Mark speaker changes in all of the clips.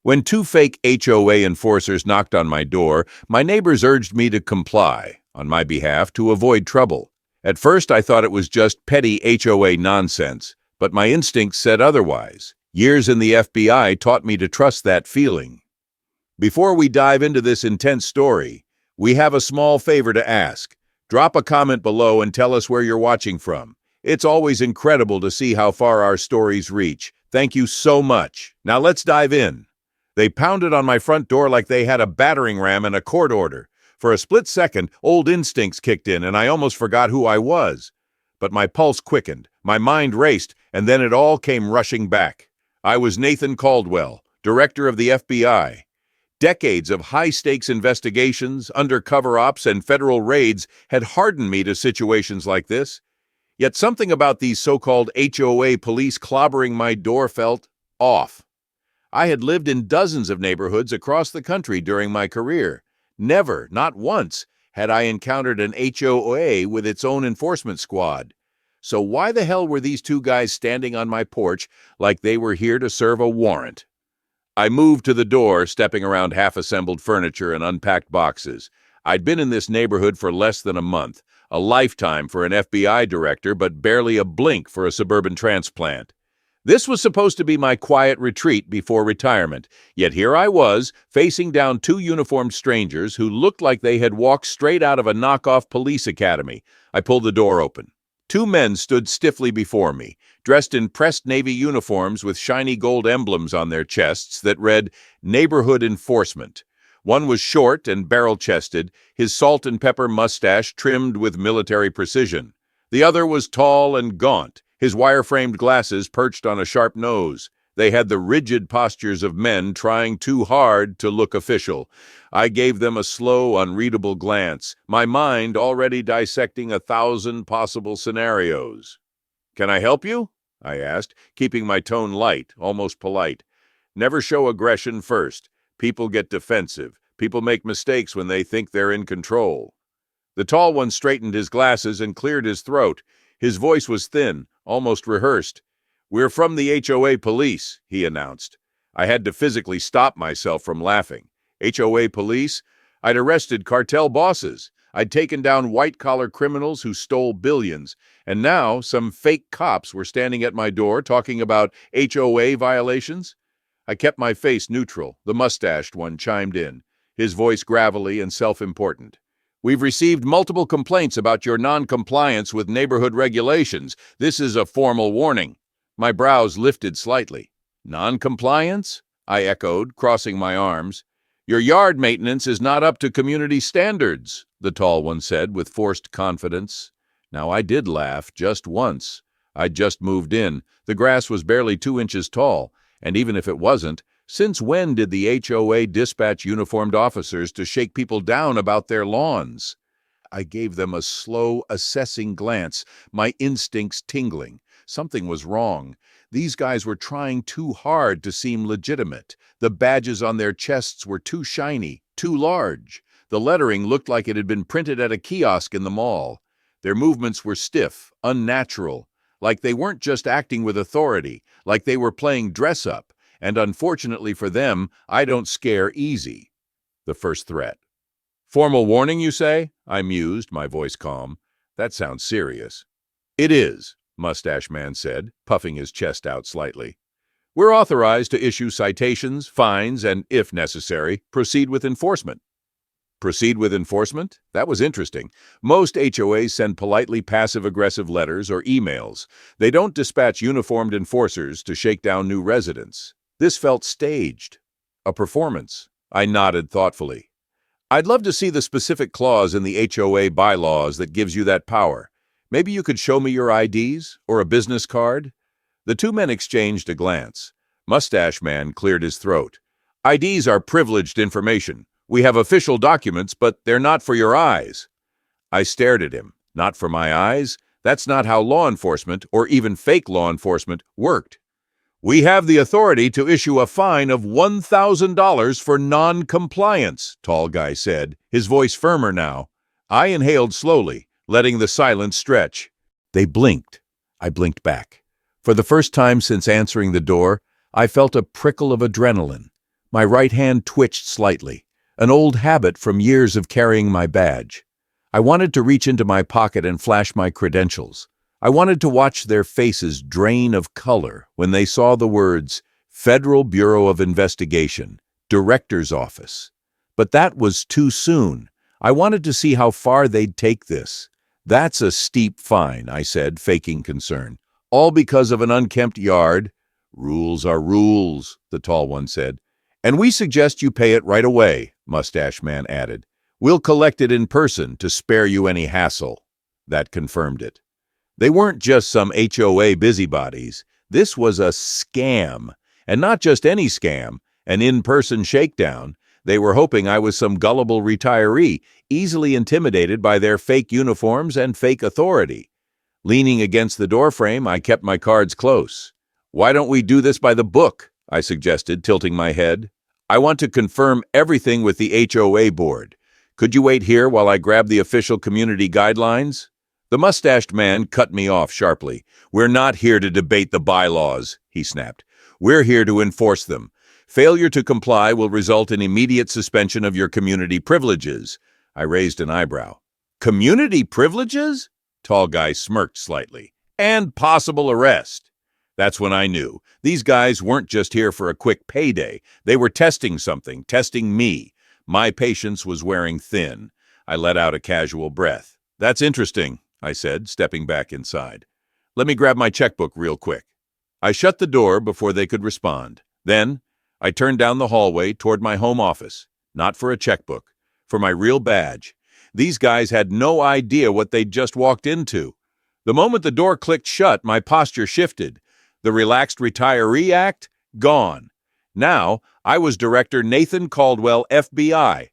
Speaker 1: When two fake HOA enforcers knocked on my door, my neighbors urged me to comply, on my behalf, to avoid trouble. At first, I thought it was just petty HOA nonsense, but my instincts said otherwise. Years in the FBI taught me to trust that feeling. Before we dive into this intense story, we have a small favor to ask. Drop a comment below and tell us where you're watching from. It's always incredible to see how far our stories reach. Thank you so much. Now let's dive in. They pounded on my front door like they had a battering ram and a court order. For a split second, old instincts kicked in and I almost forgot who I was. But my pulse quickened, my mind raced, and then it all came rushing back. I was Nathan Caldwell, director of the FBI. Decades of high-stakes investigations, undercover ops, and federal raids had hardened me to situations like this. Yet something about these so-called HOA police clobbering my door felt off. I had lived in dozens of neighborhoods across the country during my career. Never, not once, had I encountered an HOA with its own enforcement squad. So why the hell were these two guys standing on my porch like they were here to serve a warrant? I moved to the door, stepping around half-assembled furniture and unpacked boxes. I'd been in this neighborhood for less than a month, a lifetime for an FBI director, but barely a blink for a suburban transplant. This was supposed to be my quiet retreat before retirement, yet here I was, facing down two uniformed strangers who looked like they had walked straight out of a knockoff police academy. I pulled the door open. Two men stood stiffly before me, dressed in pressed Navy uniforms with shiny gold emblems on their chests that read Neighborhood Enforcement. One was short and barrel-chested, his salt and pepper mustache trimmed with military precision. The other was tall and gaunt, his wire-framed glasses perched on a sharp nose. They had the rigid postures of men trying too hard to look official. I gave them a slow, unreadable glance, my mind already dissecting 1,000 possible scenarios. "Can I help you?" I asked, keeping my tone light, almost polite. Never show aggression first. People get defensive. People make mistakes when they think they're in control. The tall one straightened his glasses and cleared his throat. His voice was thin, almost rehearsed. "We're from the HOA police," he announced. I had to physically stop myself from laughing. HOA police? I'd arrested cartel bosses. I'd taken down white-collar criminals who stole billions. And now some fake cops were standing at my door talking about HOA violations. I kept my face neutral. The mustached one chimed in, his voice gravelly and self-important. "We've received multiple complaints about your non-compliance with neighborhood regulations. This is a formal warning." My brows lifted slightly. "Non-compliance?" I echoed, crossing my arms. "Your yard maintenance is not up to community standards," the tall one said with forced confidence. Now I did laugh, just once. I'd just moved in. The grass was barely 2 inches tall, and even if it wasn't, since when did the HOA dispatch uniformed officers to shake people down about their lawns? I gave them a slow, assessing glance, my instincts tingling. Something was wrong. These guys were trying too hard to seem legitimate. The badges on their chests were too shiny, too large. The lettering looked like it had been printed at a kiosk in the mall. Their movements were stiff, unnatural, like they weren't just acting with authority, like they were playing dress-up. And unfortunately for them, I don't scare easy. The first threat. "Formal warning, you say?" I mused, my voice calm. "That sounds serious." "It is," Mustache Man said, puffing his chest out slightly. "We're authorized to issue citations, fines, and, if necessary, proceed with enforcement." Proceed with enforcement? That was interesting. Most HOAs send politely passive-aggressive letters or emails. They don't dispatch uniformed enforcers to shake down new residents. This felt staged. A performance. I nodded thoughtfully. "I'd love to see the specific clause in the HOA bylaws that gives you that power. Maybe you could show me your IDs or a business card?" The two men exchanged a glance. Mustache Man cleared his throat. "IDs are privileged information. We have official documents, but they're not for your eyes." I stared at him. Not for my eyes? That's not how law enforcement, or even fake law enforcement, worked. "We have the authority to issue a fine of $1,000 for non-compliance," tall guy said, his voice firmer now. I inhaled slowly, letting the silence stretch. They blinked. I blinked back. For the first time since answering the door, I felt a prickle of adrenaline. My right hand twitched slightly, an old habit from years of carrying my badge. I wanted to reach into my pocket and flash my credentials. I wanted to watch their faces drain of color when they saw the words Federal Bureau of Investigation, Director's Office. But that was too soon. I wanted to see how far they'd take this. "That's a steep fine," I said, faking concern. "All because of an unkempt yard." "Rules are rules," the tall one said. "And we suggest you pay it right away," Mustache Man added. "We'll collect it in person to spare you any hassle." That confirmed it. They weren't just some HOA busybodies. This was a scam. And not just any scam, an in-person shakedown. They were hoping I was some gullible retiree, easily intimidated by their fake uniforms and fake authority. Leaning against the doorframe, I kept my cards close. "Why don't we do this by the book?" I suggested, tilting my head. "I want to confirm everything with the HOA board. Could you wait here while I grab the official community guidelines?" The mustached man cut me off sharply. "We're not here to debate the bylaws," he snapped. "We're here to enforce them. Failure to comply will result in immediate suspension of your community privileges." I raised an eyebrow. "Community privileges?" Tall guy smirked slightly. "And possible arrest." That's when I knew. These guys weren't just here for a quick payday. They were testing something, testing me. My patience was wearing thin. I let out a casual breath. "That's interesting," I said, stepping back inside. "Let me grab my checkbook real quick." I shut the door before they could respond. Then, I turned down the hallway toward my home office. Not for a checkbook, for my real badge. These guys had no idea what they'd just walked into. The moment the door clicked shut, my posture shifted. The relaxed retiree act? Gone. Now, I was Director Nathan Caldwell, FBI.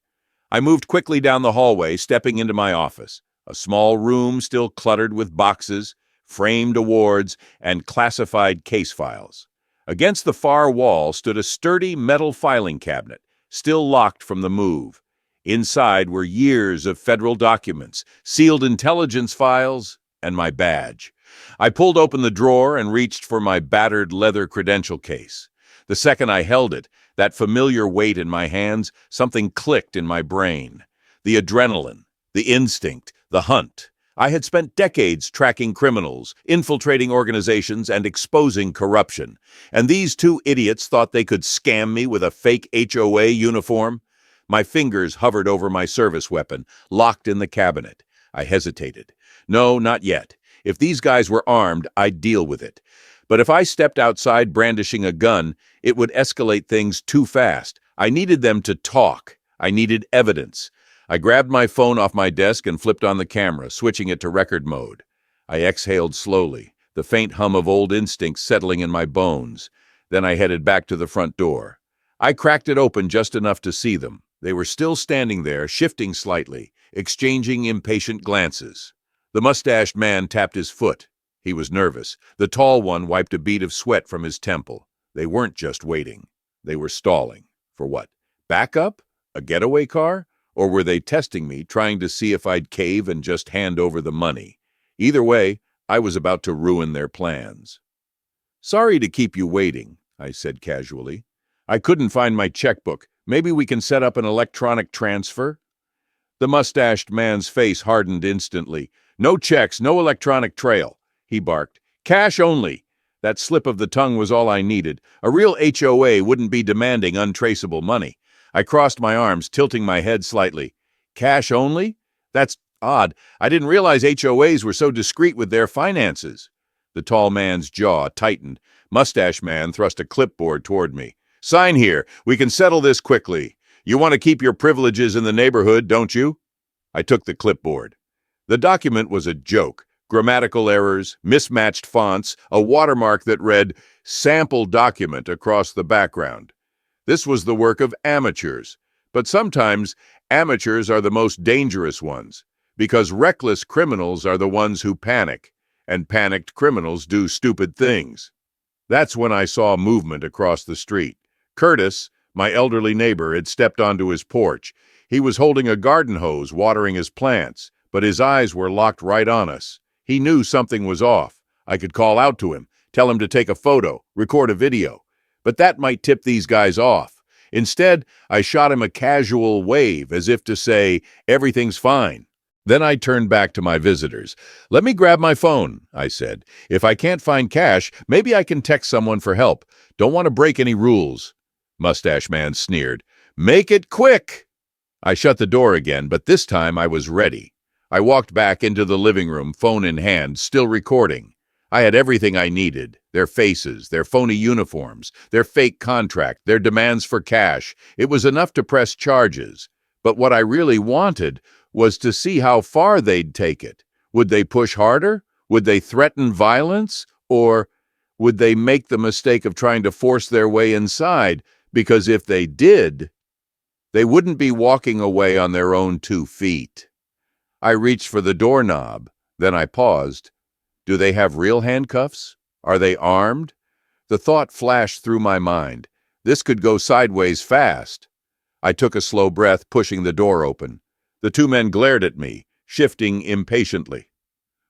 Speaker 1: I moved quickly down the hallway, stepping into my office. A small room still cluttered with boxes, framed awards, and classified case files. Against the far wall stood a sturdy metal filing cabinet, still locked from the move. Inside were years of federal documents, sealed intelligence files, and my badge. I pulled open the drawer and reached for my battered leather credential case. The second I held it, that familiar weight in my hands, something clicked in my brain. The adrenaline, the instinct, the hunt. I had spent decades tracking criminals, infiltrating organizations, and exposing corruption. And these two idiots thought they could scam me with a fake HOA uniform? My fingers hovered over my service weapon, locked in the cabinet. I hesitated. No, not yet. If these guys were armed, I'd deal with it. But if I stepped outside brandishing a gun, it would escalate things too fast. I needed them to talk. I needed evidence. I grabbed my phone off my desk and flipped on the camera, switching it to record mode. I exhaled slowly, the faint hum of old instincts settling in my bones. Then I headed back to the front door. I cracked it open just enough to see them. They were still standing there, shifting slightly, exchanging impatient glances. The mustached man tapped his foot. He was nervous. The tall one wiped a bead of sweat from his temple. They weren't just waiting. They were stalling. For what? Backup? A getaway car? Or were they testing me, trying to see if I'd cave and just hand over the money? Either way, I was about to ruin their plans. "Sorry to keep you waiting," I said casually. "I couldn't find my checkbook. Maybe we can set up an electronic transfer?" The mustached man's face hardened instantly. "No checks, no electronic trail," he barked. "Cash only." That slip of the tongue was all I needed. A real HOA wouldn't be demanding untraceable money. I crossed my arms, tilting my head slightly. "Cash only? That's odd. I didn't realize HOAs were so discreet with their finances." The tall man's jaw tightened. Mustache Man thrust a clipboard toward me. "Sign here. We can settle this quickly. You want to keep your privileges in the neighborhood, don't you?" I took the clipboard. The document was a joke. Grammatical errors, mismatched fonts, a watermark that read, "Sample document" across the background. This was the work of amateurs. But sometimes, amateurs are the most dangerous ones, because reckless criminals are the ones who panic, and panicked criminals do stupid things. That's when I saw movement across the street. Curtis, my elderly neighbor, had stepped onto his porch. He was holding a garden hose, watering his plants, but his eyes were locked right on us. He knew something was off. I could call out to him, tell him to take a photo, record a video. But that might tip these guys off. Instead, I shot him a casual wave as if to say, everything's fine. Then I turned back to my visitors. Let me grab my phone, I said. If I can't find cash, maybe I can text someone for help. Don't want to break any rules. Mustache Man sneered. Make it quick! I shut the door again, but this time I was ready. I walked back into the living room, phone in hand, still recording. I had everything I needed. Their faces, their phony uniforms, their fake contract, their demands for cash. It was enough to press charges. But what I really wanted was to see how far they'd take it. Would they push harder? Would they threaten violence? Or would they make the mistake of trying to force their way inside? Because if they did, they wouldn't be walking away on their own 2 feet. I reached for the doorknob. Then I paused. Do they have real handcuffs? Are they armed? The thought flashed through my mind. This could go sideways fast. I took a slow breath, pushing the door open. The 2 men glared at me, shifting impatiently.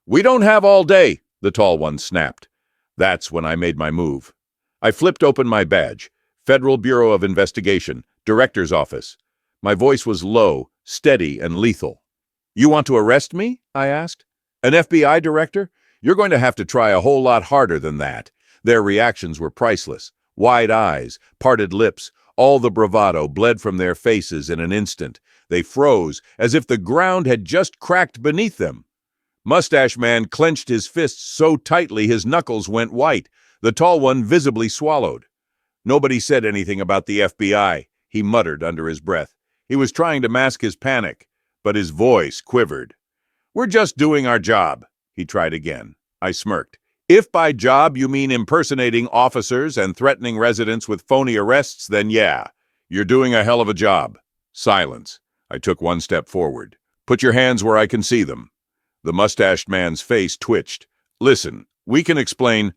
Speaker 1: We don't have all day, the tall one snapped. That's when I made my move. I flipped open my badge. Federal Bureau of Investigation, Director's Office. My voice was low, steady, and lethal. You want to arrest me? I asked. An FBI director? You're going to have to try a whole lot harder than that. Their reactions were priceless. Wide eyes, parted lips, all the bravado bled from their faces in an instant. They froze, as if the ground had just cracked beneath them. Mustache Man clenched his fists so tightly his knuckles went white. The tall one visibly swallowed. Nobody said anything about the FBI, he muttered under his breath. He was trying to mask his panic, but his voice quivered. We're just doing our job, he tried again. I smirked. If by job you mean impersonating officers and threatening residents with phony arrests, then yeah, you're doing a hell of a job. Silence. I took 1 step forward. Put your hands where I can see them. The mustached man's face twitched. Listen, we can explain.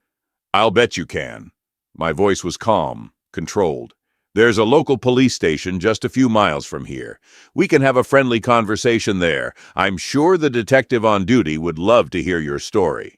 Speaker 1: I'll bet you can. My voice was calm, controlled. There's a local police station just a few miles from here. We can have a friendly conversation there. I'm sure the detective on duty would love to hear your story.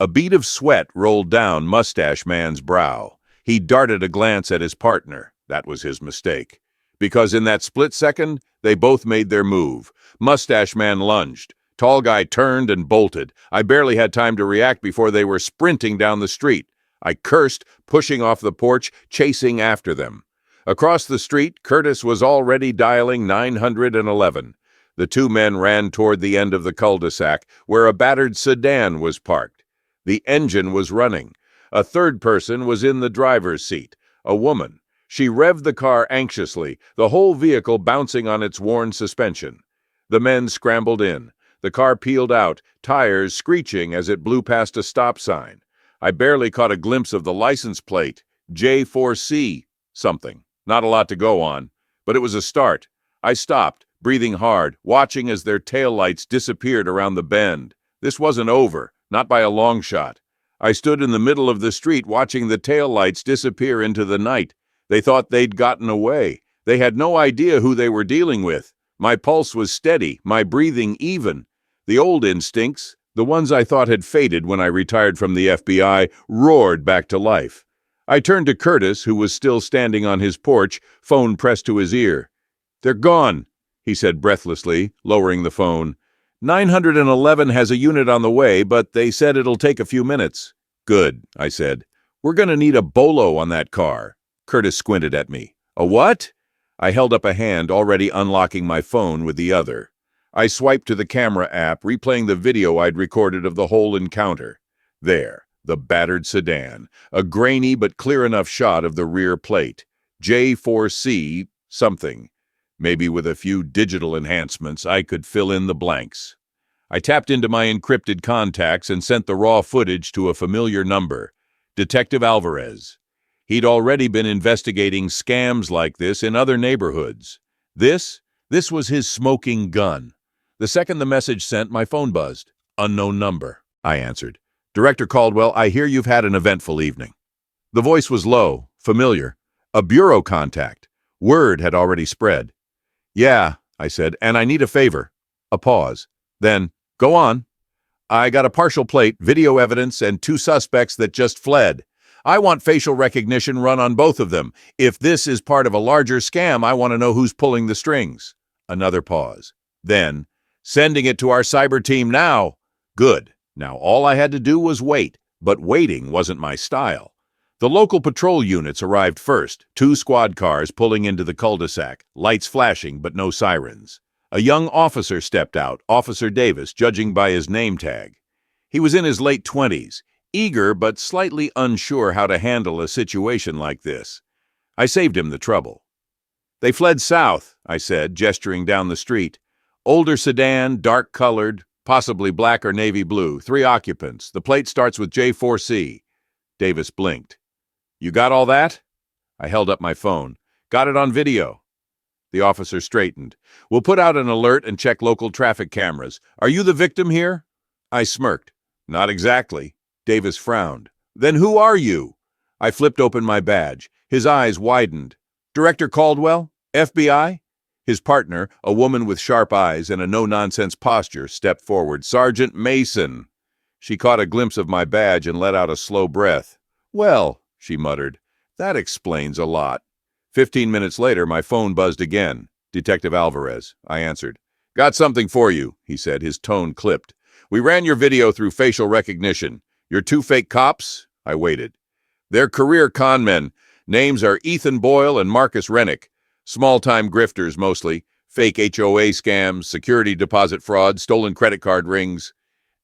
Speaker 1: A bead of sweat rolled down Mustache Man's brow. He darted a glance at his partner. That was his mistake. Because in that split second, they both made their move. Mustache Man lunged. Tall guy turned and bolted. I barely had time to react before they were sprinting down the street. I cursed, pushing off the porch, chasing after them. Across the street, Curtis was already dialing 911. The 2 men ran toward the end of the cul-de-sac, where a battered sedan was parked. The engine was running. A 3rd person was in the driver's seat, a woman. She revved the car anxiously, the whole vehicle bouncing on its worn suspension. The men scrambled in. The car peeled out, tires screeching as it blew past a stop sign. I barely caught a glimpse of the license plate, J4C something. Not a lot to go on, but it was a start. I stopped, breathing hard, watching as their taillights disappeared around the bend. This wasn't over, not by a long shot. I stood in the middle of the street watching the taillights disappear into the night. They thought they'd gotten away. They had no idea who they were dealing with. My pulse was steady, my breathing even. The old instincts, the ones I thought had faded when I retired from the FBI, roared back to life. I turned to Curtis, who was still standing on his porch, phone pressed to his ear. They're gone, he said breathlessly, lowering the phone. 911 has a unit on the way, but they said it'll take a few minutes. Good, I said. We're going to need a bolo on that car. Curtis squinted at me. A what? I held up a hand, already unlocking my phone with the other. I swiped to the camera app, replaying the video I'd recorded of the whole encounter. There, the battered sedan, a grainy but clear enough shot of the rear plate. J4C something. Maybe with a few digital enhancements, I could fill in the blanks. I tapped into my encrypted contacts and sent the raw footage to a familiar number, Detective Alvarez. He'd already been investigating scams like this in other neighborhoods. This was his smoking gun. The second the message sent, my phone buzzed. Unknown number, I answered. Director Caldwell, I hear you've had an eventful evening. The voice was low, familiar. A bureau contact. Word had already spread. Yeah, I said, and I need a favor. A pause. Then, go on. I got a partial plate, video evidence, and 2 suspects that just fled. I want facial recognition run on both of them. If this is part of a larger scam, I want to know who's pulling the strings. Another pause. Then, sending it to our cyber team now. Good. Now all I had to do was wait, but waiting wasn't my style. The local patrol units arrived first, 2 squad cars pulling into the cul-de-sac, lights flashing but no sirens. A young officer stepped out, Officer Davis, judging by his name tag. He was in his late 20s, eager but slightly unsure how to handle a situation like this. I saved him the trouble. They fled south, I said, gesturing down the street. Older sedan, dark-colored, possibly black or navy blue, 3 occupants. The plate starts with J4C. Davis blinked. You got all that? I held up my phone. Got it on video. The officer straightened. We'll put out an alert and check local traffic cameras. Are you the victim here? I smirked. Not exactly. Davis frowned. Then who are you? I flipped open my badge. His eyes widened. Director Caldwell? FBI? His partner, a woman with sharp eyes and a no-nonsense posture, stepped forward. Sergeant Mason. She caught a glimpse of my badge and let out a slow breath. Well, she muttered, that explains a lot. 15 minutes later, my phone buzzed again. Detective Alvarez, I answered. Got something for you, he said, his tone clipped. We ran your video through facial recognition. Your 2 fake cops? I waited. They're career con men. Names are Ethan Boyle and Marcus Rennick. Small-time grifters, mostly. Fake HOA scams, security deposit fraud, stolen credit card rings.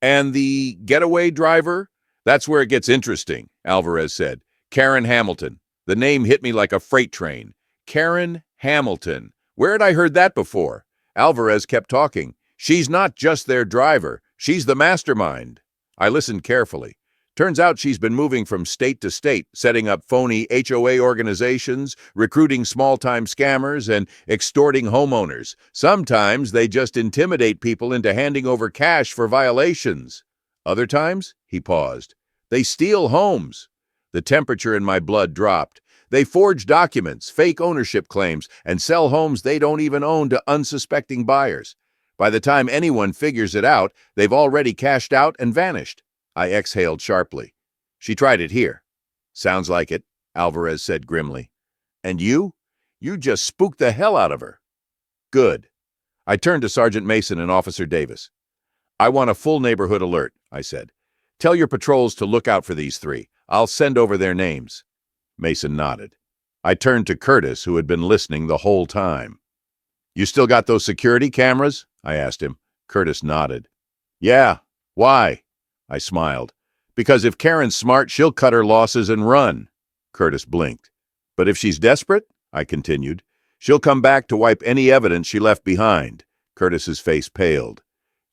Speaker 1: And the getaway driver? That's where it gets interesting, Alvarez said. Karen Hamilton. The name hit me like a freight train. Karen Hamilton. Where had I heard that before? Alvarez kept talking. She's not just their driver. She's the mastermind. I listened carefully. Turns out she's been moving from state to state, setting up phony HOA organizations, recruiting small-time scammers, and extorting homeowners. Sometimes they just intimidate people into handing over cash for violations. Other times, he paused, they steal homes. The temperature in my blood dropped. They forge documents, fake ownership claims, and sell homes they don't even own to unsuspecting buyers. By the time anyone figures it out, they've already cashed out and vanished. I exhaled sharply. She tried it here. Sounds like it, Alvarez said grimly. And you? You just spooked the hell out of her. Good. I turned to Sergeant Mason and Officer Davis. I want a full neighborhood alert, I said. Tell your patrols to look out for these 3. I'll send over their names. Mason nodded. I turned to Curtis, who had been listening the whole time. You still got those security cameras? I asked him. Curtis nodded. Yeah. Why? I smiled. Because if Karen's smart, she'll cut her losses and run. Curtis blinked. But if she's desperate, I continued, she'll come back to wipe any evidence she left behind. Curtis's face paled.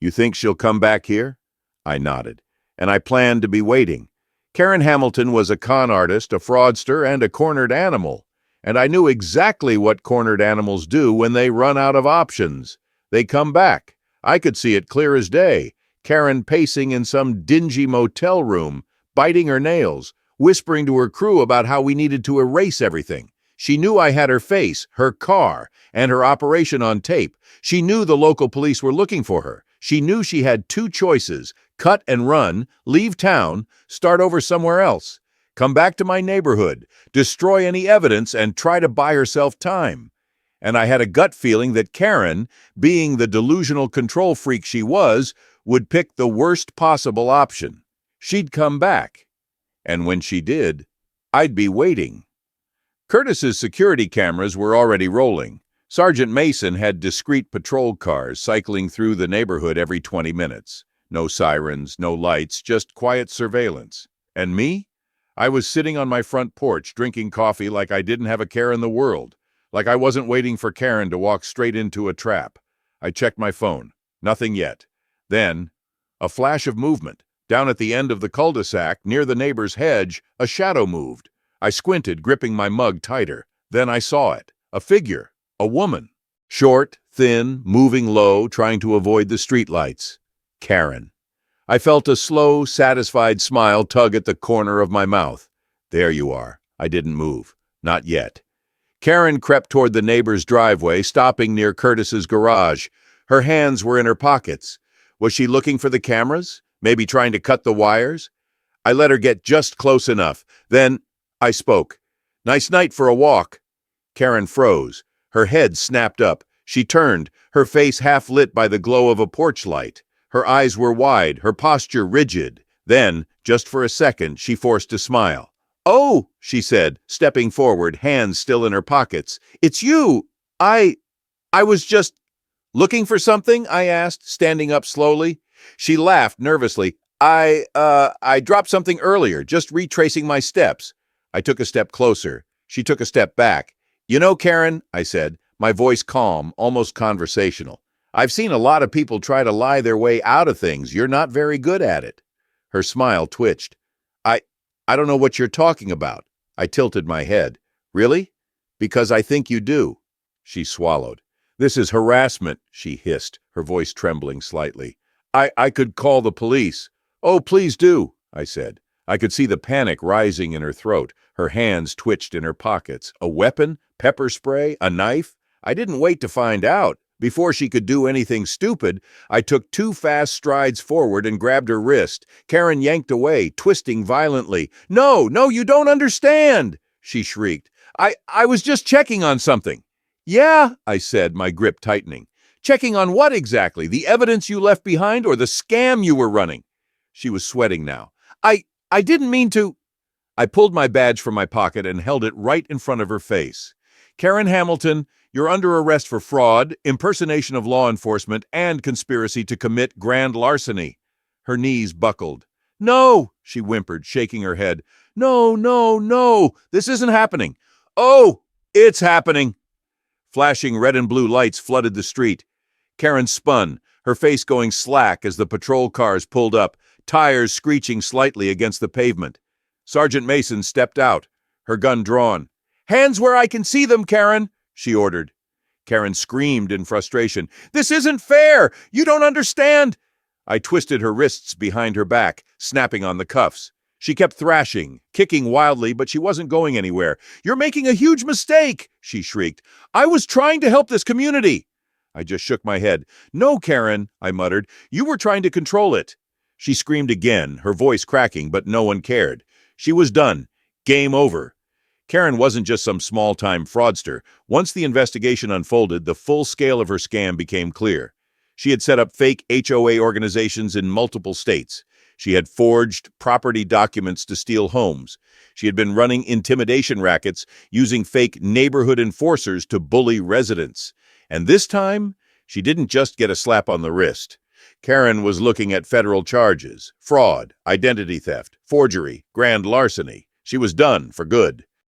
Speaker 1: You think she'll come back here? I nodded. And I planned to be waiting. Karen Hamilton was a con artist, a fraudster, and a cornered animal. And I knew exactly what cornered animals do when they run out of options. They come back. I could see it clear as day. Karen pacing in some dingy motel room, biting her nails, whispering to her crew about how we needed to erase everything. She knew I had her face, her car, and her operation on tape. She knew the local police were looking for her. She knew she had 2 choices, cut and run, leave town, start over somewhere else, come back to my neighborhood, destroy any evidence, and try to buy herself time. And I had a gut feeling that Karen, being the delusional control freak she was, would pick the worst possible option. She'd come back. And when she did, I'd be waiting. Curtis's security cameras were already rolling. Sergeant Mason had discreet patrol cars cycling through the neighborhood every 20 minutes. No sirens, no lights, just quiet surveillance. And me? I was sitting on my front porch drinking coffee like I didn't have a care in the world, like I wasn't waiting for Karen to walk straight into a trap. I checked my phone. Nothing yet. Then, a flash of movement. Down at the end of the cul-de-sac, near the neighbor's hedge, a shadow moved. I squinted, gripping my mug tighter. Then I saw it. A figure. A woman. Short, thin, moving low, trying to avoid the streetlights. Karen. I felt a slow, satisfied smile tug at the corner of my mouth. There you are. I didn't move. Not yet. Karen crept toward the neighbor's driveway, stopping near Curtis's garage. Her hands were in her pockets. Was she looking for the cameras? Maybe trying to cut the wires? I let her get just close enough. Then I spoke. "Nice night for a walk." Karen froze. Her head snapped up. She turned, her face half lit by the glow of a porch light. Her eyes were wide, her posture rigid. Then, just for a second, she forced a smile. "Oh," she said, stepping forward, hands still in her pockets. "It's you! I was just—" "Looking for something?" I asked, standing up slowly. She laughed nervously. I dropped something earlier, just retracing my steps." I took a step closer. She took a step back. "You know, Karen," I said, my voice calm, almost conversational, "I've seen a lot of people try to lie their way out of things. You're not very good at it." Her smile twitched. I don't know what you're talking about." I tilted my head. "Really? Because I think you do." She swallowed. "This is harassment," she hissed, her voice trembling slightly. I could call the police." "Oh, please do," I said. I could see the panic rising in her throat. Her hands twitched in her pockets. A weapon? Pepper spray? A knife? I didn't wait to find out. Before she could do anything stupid, I took 2 fast strides forward and grabbed her wrist. Karen yanked away, twisting violently. No, you don't understand," she shrieked. I was just checking on something." "Yeah," I said, my grip tightening. "Checking on what exactly? The evidence you left behind or the scam you were running?" She was sweating now. I didn't mean to—" I pulled my badge from my pocket and held it right in front of her face. "Karen Hamilton, you're under arrest for fraud, impersonation of law enforcement, and conspiracy to commit grand larceny." Her knees buckled. "No," she whimpered, shaking her head. No, this isn't happening." "Oh, it's happening." Flashing red and blue lights flooded the street. Karen spun, her face going slack as the patrol cars pulled up, tires screeching slightly against the pavement. Sergeant Mason stepped out, her gun drawn. "Hands where I can see them, Karen," she ordered. Karen screamed in frustration. "This isn't fair! You don't understand!" I twisted her wrists behind her back, snapping on the cuffs. She kept thrashing, kicking wildly, but she wasn't going anywhere. "You're making a huge mistake," she shrieked. "I was trying to help this community." I just shook my head. "No, Karen," I muttered. "You were trying to control it." She screamed again, her voice cracking, but no one cared. She was done. Game over. Karen wasn't just some small-time fraudster. Once the investigation unfolded, the full scale of her scam became clear. She had set up fake HOA organizations in multiple states. She had forged property documents to steal homes. She had been running intimidation rackets, using fake neighborhood enforcers to bully residents. And this time, she didn't just get a slap on the wrist. Karen was looking at federal charges: fraud, identity theft, forgery, grand larceny. She was done for good.